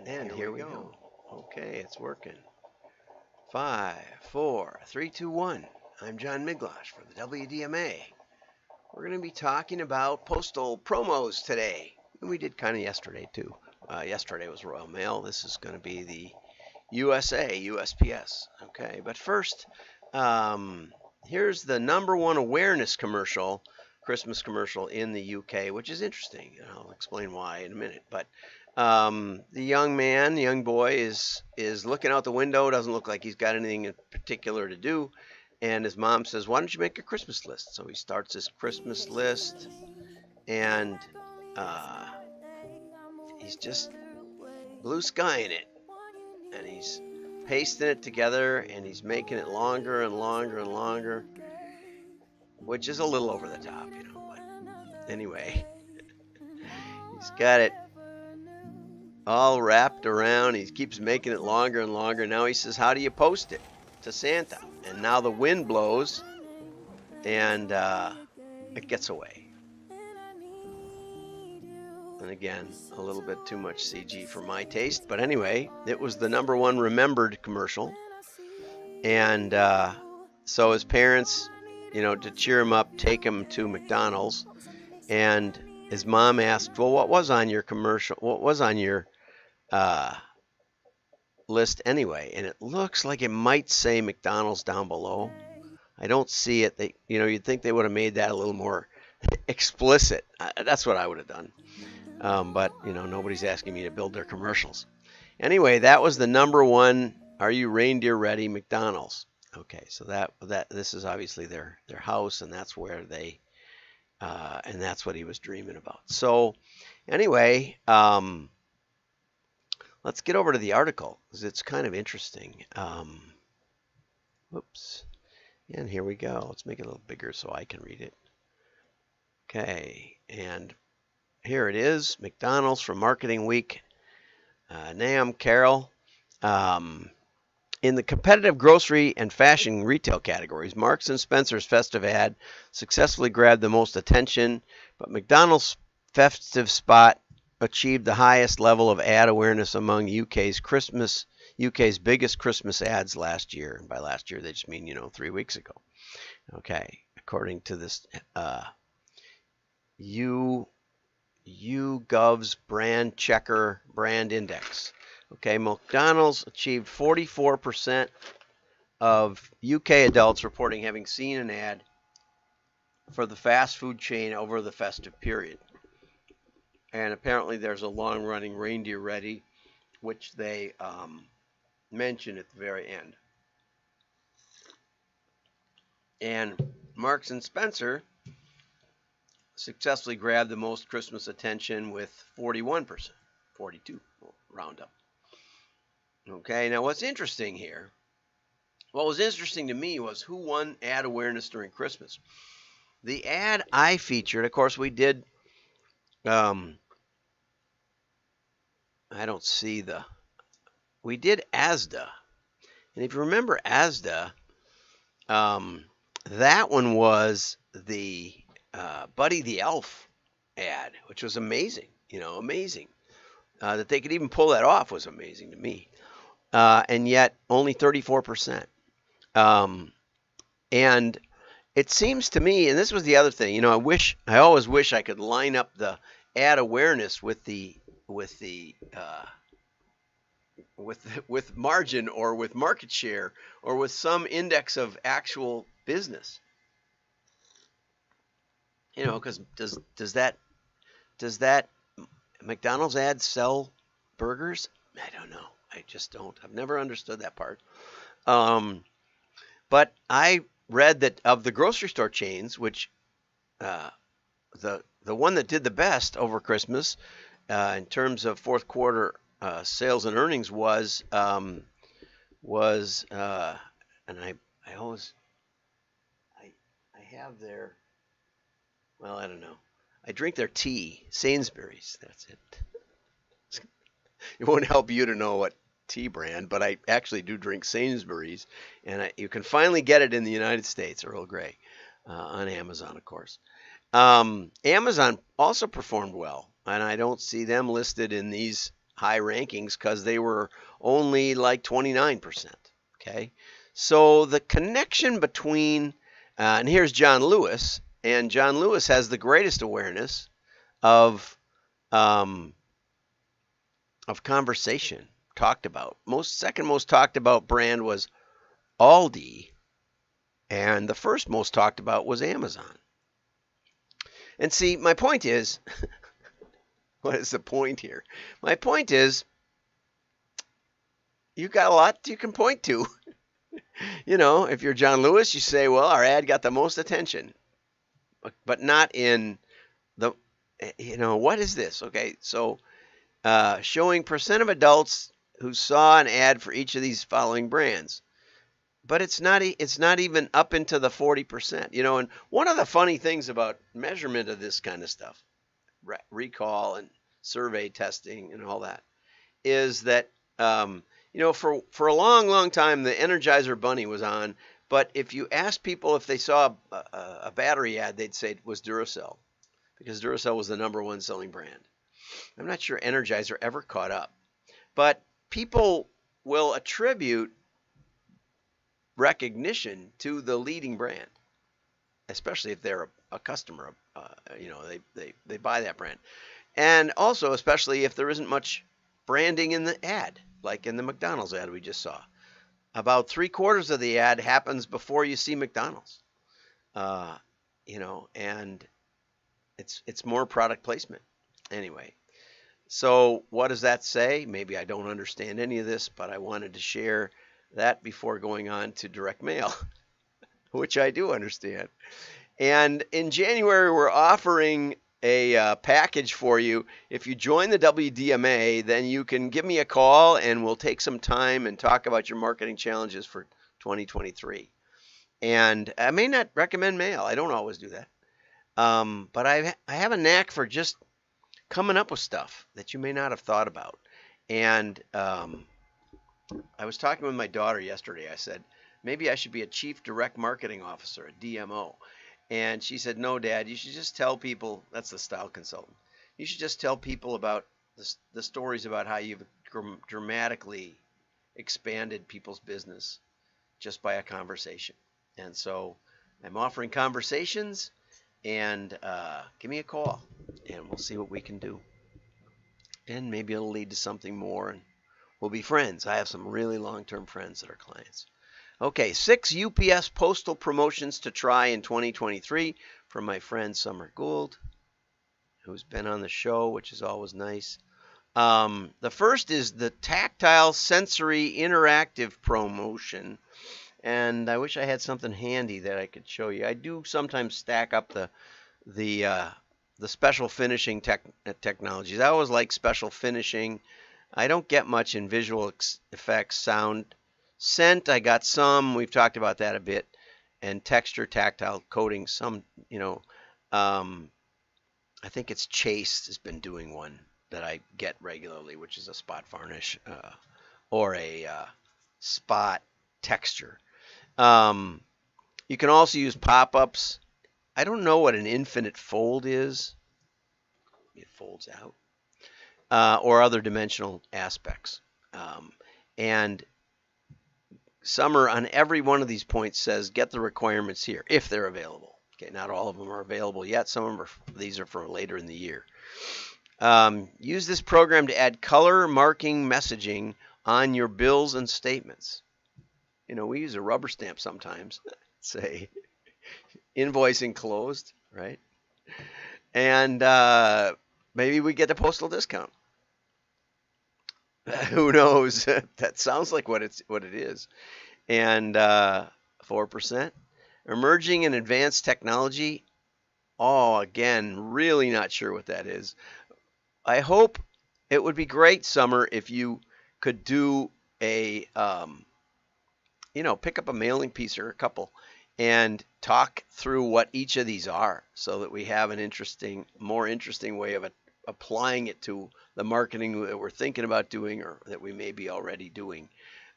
And here we go. Okay, it's working. 5, 4, 3, 2, 1. I'm John Miglosh for the WDMA. We're going to be talking about postal promos today. And we did kind of yesterday, too. Yesterday was Royal Mail. This is going to be the USPS. Okay, but first, here's the #1 awareness commercial, Christmas commercial in the UK, which is interesting. I'll explain why in a minute. But the young boy is looking out the window. Doesn't look like he's got anything in particular to do. And his mom says, "Why don't you make a Christmas list?" So he starts his Christmas list, and he's just blue skying it, and he's pasting it together, and he's making it longer and longer and longer, which is a little over the top, But anyway, he's got it all wrapped around. He keeps making it longer and longer. Now he says, "How do you post it to Santa?" And now the wind blows, and it gets away. And again, a little bit too much CG for my taste. But anyway, it was the #1 remembered commercial. And so his parents, to cheer him up, take him to McDonald's. And his mom asked, "Well, what was on your commercial? What was on your list anyway?" And it looks like it might say McDonald's down below. I don't see it. You'd think they would have made that a little more explicit. That's what I would have done. But nobody's asking me to build their commercials. Anyway, that was the #1. Are you reindeer ready? McDonald's. Okay, so this is obviously their house, and that's where they and that's what he was dreaming about. So anyway, let's get over to the article because it's kind of interesting. Whoops. And here we go. Let's make it a little bigger so I can read it. Okay, and here it is. McDonald's from Marketing Week. Nahum Carroll. In the competitive grocery and fashion retail categories, Marks & Spencer's festive ad successfully grabbed the most attention, but McDonald's festive spot achieved the highest level of ad awareness among UK's biggest Christmas ads last year. And by last year, they just mean, 3 weeks ago. Okay, according to this YouGov's brand checker brand index. Okay, McDonald's achieved 44% of UK adults reporting having seen an ad for the fast food chain over the festive period. And apparently there's a long-running reindeer ready, which they mention at the very end. And Marks & Spencer successfully grabbed the most Christmas attention with 41%, 42, we'll round up. Okay, now what was interesting to me was who won ad awareness during Christmas. The ad I featured, of course, we did, we did Asda. And if you remember Asda, that one was the Buddy the Elf ad, which was amazing, amazing. That they could even pull that off was amazing to me. And yet only 34%. And it seems to me, and this was the other thing, I always wish I could line up the ad awareness with margin or with market share or with some index of actual business. Because does that McDonald's ad sell burgers? I don't know. I just don't. I've never understood that part. But I read that of the grocery store chains, which the one that did the best over Christmas in terms of fourth quarter sales and earnings was and I have their, well, I don't know. I drink their tea, Sainsbury's. That's it. It won't help you to know what tea brand, but I actually do drink Sainsbury's, and you can finally get it in the United States, Earl Grey, on Amazon, of course. Amazon also performed well, and I don't see them listed in these high rankings because they were only like 29%. Okay, so the connection between and here's John Lewis, and John Lewis has the greatest awareness of um, conversation talked about. Second most talked about brand was Aldi, and the first most talked about was Amazon. And see, my point is, what is the point here? My point is, you got a lot you can point to. If you're John Lewis, you say, well, our ad got the most attention, but not in the, what is this? Okay, so showing percent of adults who saw an ad for each of these following brands. But it's not even up into the 40%. And one of the funny things about measurement of this kind of stuff, recall and survey testing and all that, is that for a long time the Energizer Bunny was on, but if you asked people if they saw a battery ad, they'd say it was Duracell, because Duracell was the #1 selling brand. I'm not sure Energizer ever caught up, but people will attribute recognition to the leading brand, especially if they're a customer. They buy that brand, and also especially if there isn't much branding in the ad, like in the McDonald's ad we just saw. About 3/4 of the ad happens before you see McDonald's, and it's more product placement anyway. So what does that say? Maybe I don't understand any of this, but I wanted to share that before going on to direct mail, which I do understand. And in January, we're offering a package for you. If you join the WDMA, then you can give me a call and we'll take some time and talk about your marketing challenges for 2023. And I may not recommend mail. I don't always do that. But I have a knack for just coming up with stuff that you may not have thought about. And I was talking with my daughter yesterday. I said, maybe I should be a chief direct marketing officer, a DMO. And she said, no, Dad, you should just tell people, that's the style consultant, you should just tell people about the stories about how you've dramatically expanded people's business just by a conversation. And so I'm offering conversations, and give me a call and we'll see what we can do. And maybe it'll lead to something more, and we'll be friends. I have some really long-term friends that are clients. Okay, 6 UPS postal promotions to try in 2023 from my friend Summer Gould, who's been on the show, which is always nice. The first is the tactile sensory interactive promotion. And I wish I had something handy that I could show you. I do sometimes stack up the special finishing technologies. I always like special finishing. I don't get much in visual effects, sound. Scent, I got some. We've talked about that a bit. And texture, tactile coating, some, I think it's Chase has been doing one that I get regularly, which is a spot varnish or a spot texture. You can also use pop-ups. I don't know what an infinite fold is. It folds out. Or other dimensional aspects. And Summer on every one of these points says get the requirements here if they're available. Okay, not all of them are available yet. Some of them these are for later in the year. Use this program to add color marking messaging on your bills and statements. We use a rubber stamp sometimes. Say invoice enclosed, right? And maybe we get a postal discount. Who knows? That sounds like what it is. And 4%. Emerging and advanced technology. Oh, again, really not sure what that is. I hope it would be great, Summer, if you could do a, pick up a mailing piece or a couple and talk through what each of these are so that we have more interesting way of applying it to the marketing that we're thinking about doing or that we may be already doing.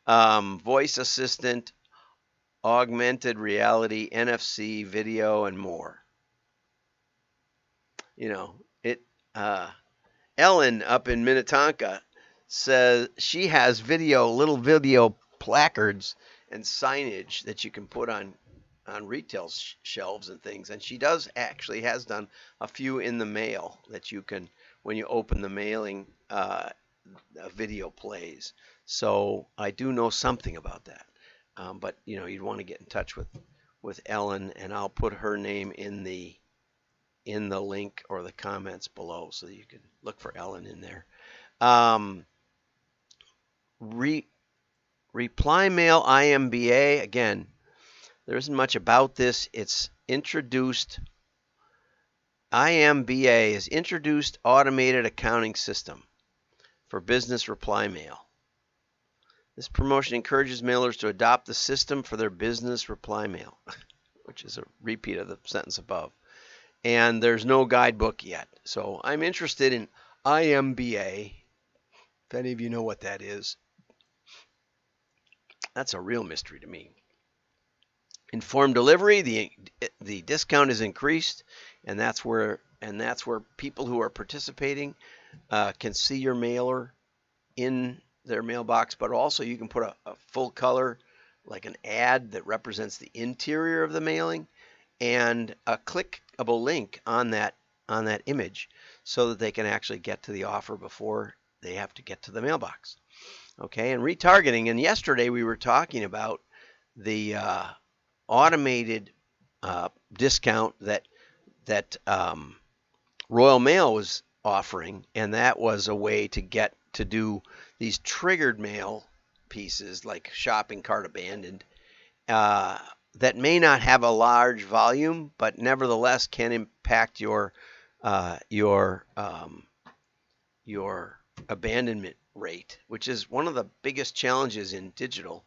Voice assistant, augmented reality, NFC, video, and more. Ellen up in Minnetonka says she has little video placards and signage that you can put on retail shelves and things. And she has done a few in the mail that you can, when you open the mailing, a video plays. So I do know something about that. But you'd want to get in touch with Ellen, and I'll put her name in the link or the comments below, so that you can look for Ellen in there. Reply Mail IMBA, again, there isn't much about this. It's introduced. IMBA is Introduced Automated Accounting System for Business Reply Mail. This promotion encourages mailers to adopt the system for their business reply mail, which is a repeat of the sentence above. And there's no guidebook yet. So I'm interested in IMBA. If any of you know what that is, that's a real mystery to me. Informed delivery, the discount is increased, and that's where people who are participating can see your mailer in their mailbox, but also you can put a full color, like an ad that represents the interior of the mailing, and a clickable link on that image, so that they can actually get to the offer before they have to get to the mailbox. Okay, and retargeting. And yesterday we were talking about the automated discount that Royal Mail was offering, and that was a way to get to do these triggered mail pieces like shopping cart abandoned, that may not have a large volume, but nevertheless can impact your abandonment rate, which is one of the biggest challenges in digital.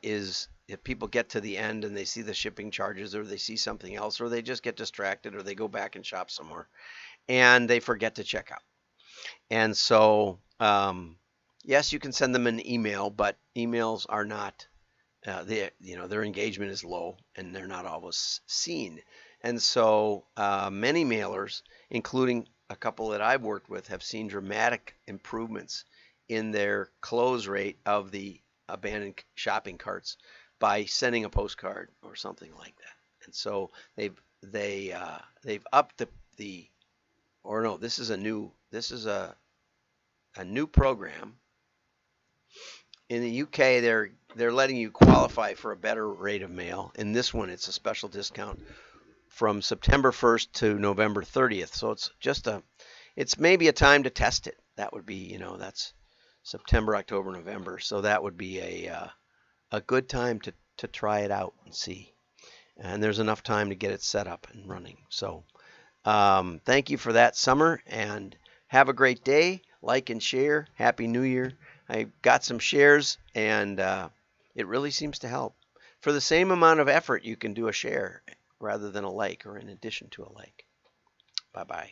Is if people get to the end and they see the shipping charges, or they see something else, or they just get distracted, or they go back and shop somewhere and they forget to check out. And so yes, you can send them an email, but emails are not their engagement is low, and they're not always seen. And so many mailers, including a couple that I've worked with, have seen dramatic improvements in their close rate of the abandoned shopping carts by sending a postcard or something like that. And so they've upped this is a new program. In the UK, they're letting you qualify for a better rate of mail. In this one, it's a special discount from September 1st to November 30th. So it's maybe a time to test it. That would be, that's September, October, November. So that would be a good time to try it out and see. And there's enough time to get it set up and running. So thank you for that, Summer, and have a great day. Like and share. Happy New Year. I got some shares, and it really seems to help. For the same amount of effort, you can do a share rather than a like, or in addition to a like. Bye-bye.